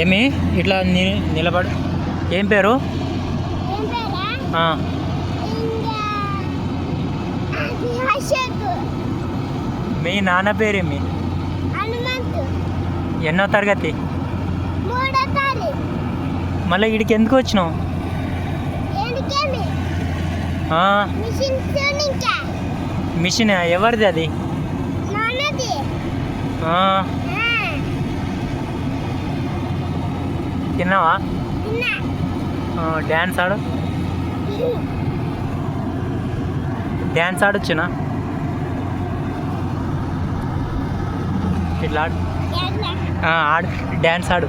ఏమి ఇట్లా నిలబడు. ఏం పేరు? మీ నాన్న పేరేమి? ఎన్నో తరగతి? మళ్ళీ ఇడికి ఎందుకు వచ్చినావు? మిషన్ ఎవరిది అది? తిన్నావా? డ్యాన్స్ ఆడు. డ్యాన్స్ ఆడొచ్చునా? ఇట్లా ఆడు. ఆడు డ్యాన్స్ ఆడు.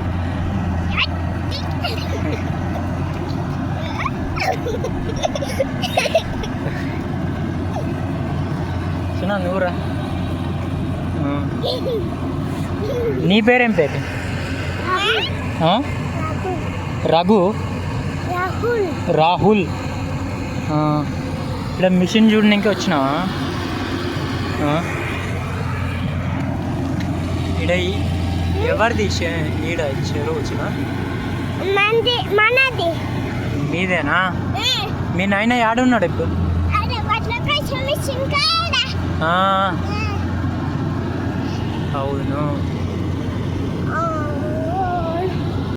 చిన్న నువ్వురా. నీ పేరేం పేరు? రఘు? రాహుల్. ఇక్కడ మిషన్ చూడడానికి వచ్చినావా? ఈడ ఎవరిది ఈడ చెరువు వచ్చినా? మీదేనా? మీ నాయన ఆడున్నాడు ఇప్పుడు? అవును.